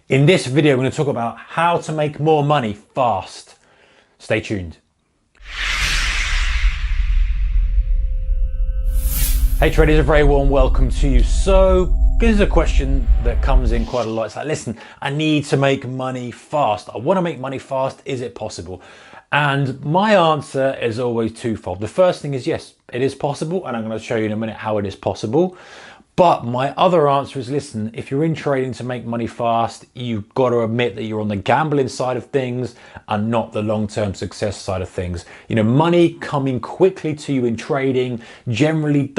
In this video, I'm going to talk about how to make more money fast. Stay tuned. Hey traders, a very warm welcome to you. So this is a question that comes in quite a lot. It's like, listen, I need to make money fast. I want to make money fast. Is it possible? And my answer is always twofold. The first thing is yes, it is possible. And I'm going to show you in a minute how it is possible. But my other answer is, listen, if you're in trading to make money fast, you've got to admit that you're on the gambling side of things and not the long-term success side of things. You know, money coming quickly to you in trading generally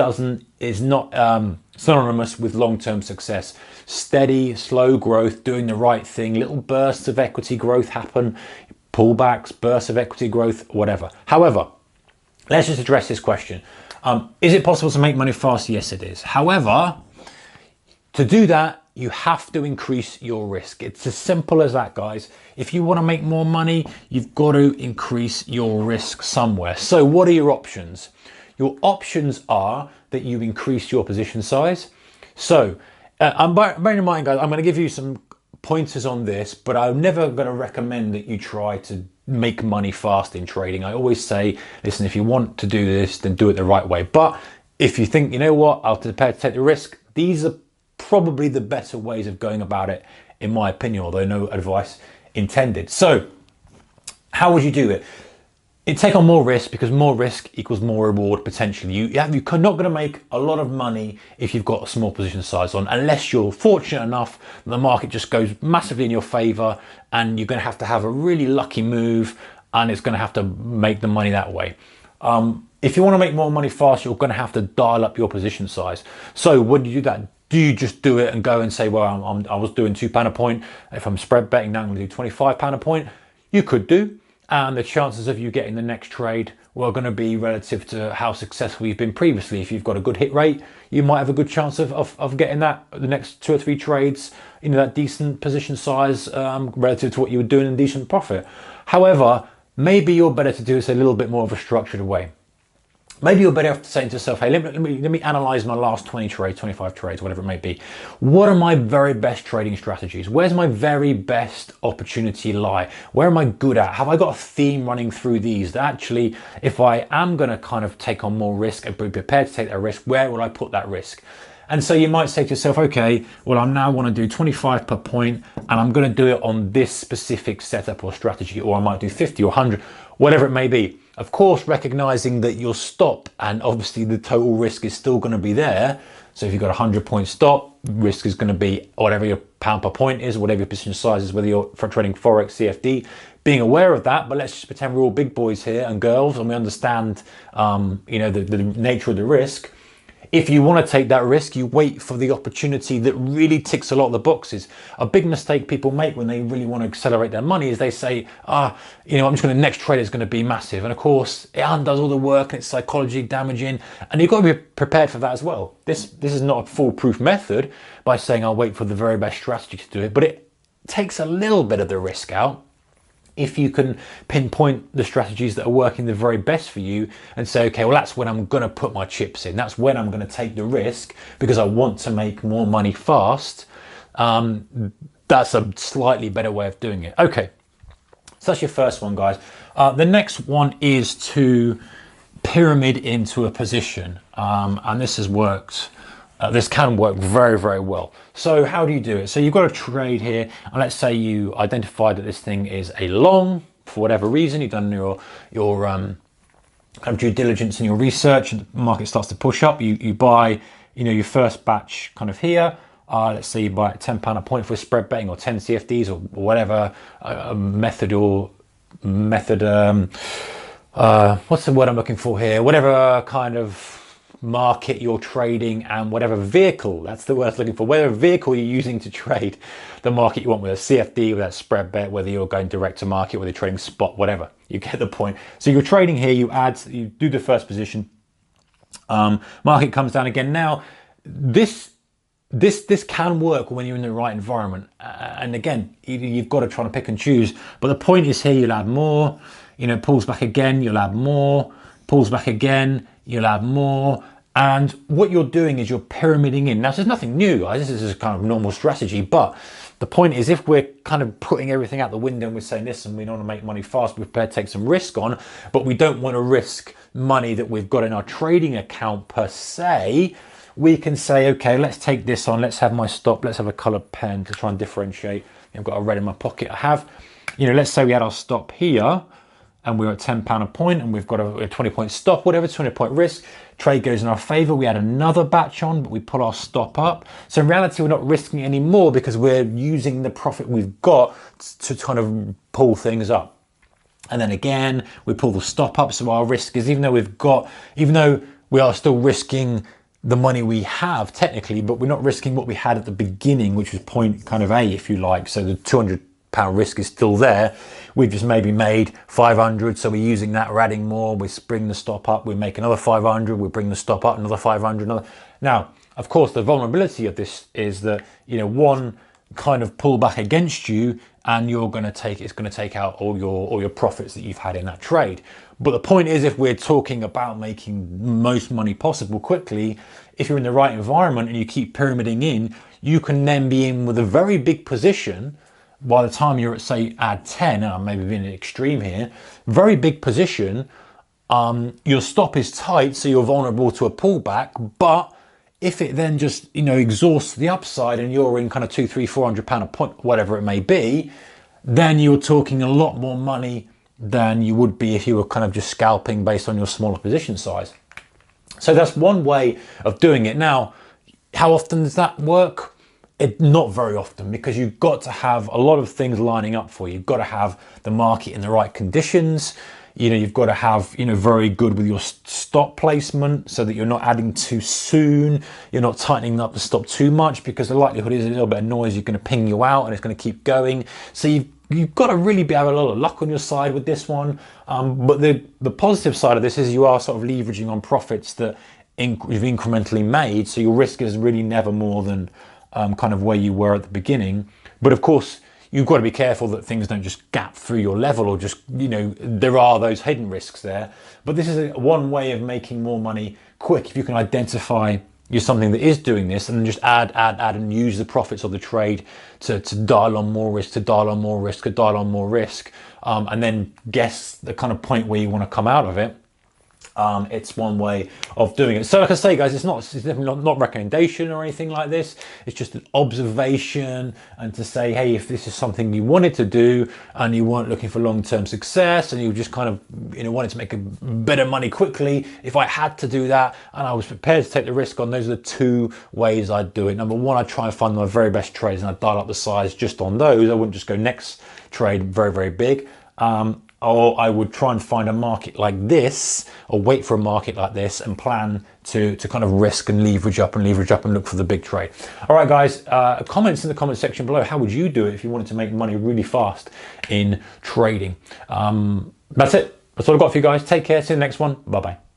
is not synonymous with long-term success. Steady, slow growth, doing the right thing, little bursts of equity growth happen, pullbacks, bursts of equity growth, whatever. However, let's just address this question. Is it possible to make money fast? Yes, it is. However, to do that, you have to increase your risk. It's as simple as that, guys. If you want to make more money, you've got to increase your risk somewhere. So what are your options? Your options are that you increase your position size. So bearing in mind, guys, I'm going to give you some pointers on this, but I'm never going to recommend that you try to make money fast in trading. I always say, listen, if you want to do this, then do it the right way. But if you think, you know what, I'll prepare to take the risk, these are probably the better ways of going about it, in my opinion, although no advice intended. So how would you do it? You take on more risk, because more risk equals more reward potentially. You're not going to make a lot of money if you've got a small position size on, unless you're fortunate enough that the market just goes massively in your favor and you're going to have a really lucky move and it's going to have to make the money that way. If you want to make more money fast, you're going to have to dial up your position size. So when you do that, do you just do it and go and say, well, I was doing £2 a point. If I'm spread betting, now I'm going to do £25 a point. You could do. And the chances of you getting the next trade were going to be relative to how successful you've been previously. If you've got a good hit rate, you might have a good chance of getting the next 2 or 3 trades, that decent position size relative to what you were doing in decent profit. However, maybe you're better to do this a little bit more of a structured way. Maybe you're better off saying to yourself, hey, let me analyze my last 20 trades, 25 trades, whatever it may be. What are my very best trading strategies? Where's my very best opportunity lie? Where am I good at? Have I got a theme running through these that actually, if I am going to kind of take on more risk and be prepared to take that risk, where will I put that risk? And so you might say to yourself, okay, well, I now want to do 25 per point and I'm going to do it on this specific setup or strategy, or I might do 50 or 100, whatever it may be. Of course, recognizing that you'll stop and obviously the total risk is still going to be there. So if you've got a 100-point stop, risk is going to be whatever your pound per point is, whatever your position size is, whether you're trading Forex, CFD, being aware of that. But let's just pretend we're all big boys here and girls and we understand, the nature of the risk. If you want to take that risk, you wait for the opportunity that really ticks a lot of the boxes. A big mistake people make when they really want to accelerate their money is they say, I'm just going to, next trade is going to be massive. And of course, it undoes all the work and it's psychology damaging. And you've got to be prepared for that as well. This is not a foolproof method by saying I'll wait for the very best strategy to do it, but it takes a little bit of the risk out. If you can pinpoint the strategies that are working the very best for you and say, okay, well, that's when I'm going to put my chips in. That's when I'm going to take the risk because I want to make more money fast. That's a slightly better way of doing it. Okay, so that's your first one, guys. The next one is to pyramid into a position. And this has worked. This can work very, very well. So how do you do it? So you've got a trade here, and let's say you identified that this thing is a long for whatever reason. You've done your kind of due diligence and your research, and the market starts to push up. You buy, your first batch kind of here. Let's say you buy at £10 a point for spread betting, or 10 CFDs, or whatever method. What's the word I'm looking for here? Whatever kind of market you're trading and whatever vehicle, that's the word I was looking for, whatever vehicle you're using to trade the market you want, with a CFD, with that spread bet, whether you're going direct to market, whether you're trading spot, whatever, you get the point. So you're trading here, you do the first position, market comes down again. Now this can work when you're in the right environment, and again, you've got to try to pick and choose, but the point is here you'll add more, pulls back again, you'll add more, pulls back again, you'll add more, And what you're doing is you're pyramiding in. Now, there's nothing new, guys. This is a kind of normal strategy. But the point is, if we're kind of putting everything out the window and we're saying, listen, we want to make money fast, we're prepared to take some risk on, but we don't want to risk money that we've got in our trading account per se, we can say, okay, let's take this on. Let's have my stop. Let's have a colored pen to try and differentiate. I've got a red in my pocket. I have, let's say we had our stop here and we're at £10 a point and we've got a 20-point stop, whatever, 20-point risk. Trade goes in our favor. We add another batch on, but we pull our stop up. So in reality, we're not risking any more because we're using the profit we've got to kind of pull things up. And then again, we pull the stop up. So our risk is, even though we are still risking the money we have technically, but we're not risking what we had at the beginning, which was point kind of A, if you like. So the £200 risk is still there. We've just maybe made 500, so we're using that, we're adding more, we bring the stop up, we make another 500, we bring the stop up, another 500, Now, of course, the vulnerability of this is that, one kind of pull back against you and it's going to take out all your profits that you've had in that trade. But the point is, if we're talking about making most money possible quickly, if you're in the right environment and you keep pyramiding in, you can then be in with a very big position. By the time you're at, say, add 10, and I'm maybe being an extreme here, very big position, your stop is tight, so you're vulnerable to a pullback. But if it then just, exhausts the upside and you're in kind of £200, £300, £400 a point, whatever it may be, then you're talking a lot more money than you would be if you were kind of just scalping based on your smaller position size. So that's one way of doing it. Now, how often does that work? Not very often, because you've got to have a lot of things lining up for you. You've got to have the market in the right conditions. You've got to have, very good with your stop placement so that you're not adding too soon. You're not tightening up the stop too much, because the likelihood is a little bit of noise is going to ping you out and it's going to keep going. So you've got to really have a lot of luck on your side with this one. But the positive side of this is you are sort of leveraging on profits that you've incrementally made. So your risk is really never more than kind of where you were at the beginning. But of course, you've got to be careful that things don't just gap through your level, or just, there are those hidden risks there. But this is one way of making more money quick. If you can identify you're something that is doing this, and then just add and use the profits of the trade to dial on more risk, and then guess the kind of point where you want to come out of it. It's one way of doing it. So like I say, guys, it's definitely not recommendation or anything like this. It's just an observation, and to say, hey, if this is something you wanted to do and you weren't looking for long-term success and you just kind of wanted to make a better money quickly, if I had to do that and I was prepared to take the risk on, those are the two ways I'd do it. Number one, I'd try and find my very best trades and I'd dial up the size just on those. I wouldn't just go next trade very, very big. Or I would try and find a market like this, or wait for a market like this and plan to kind of risk and leverage up and look for the big trade. All right, guys, comments in the comment section below. How would you do it if you wanted to make money really fast in trading? That's it. That's all I've got for you guys. Take care. See you in the next one. Bye-bye.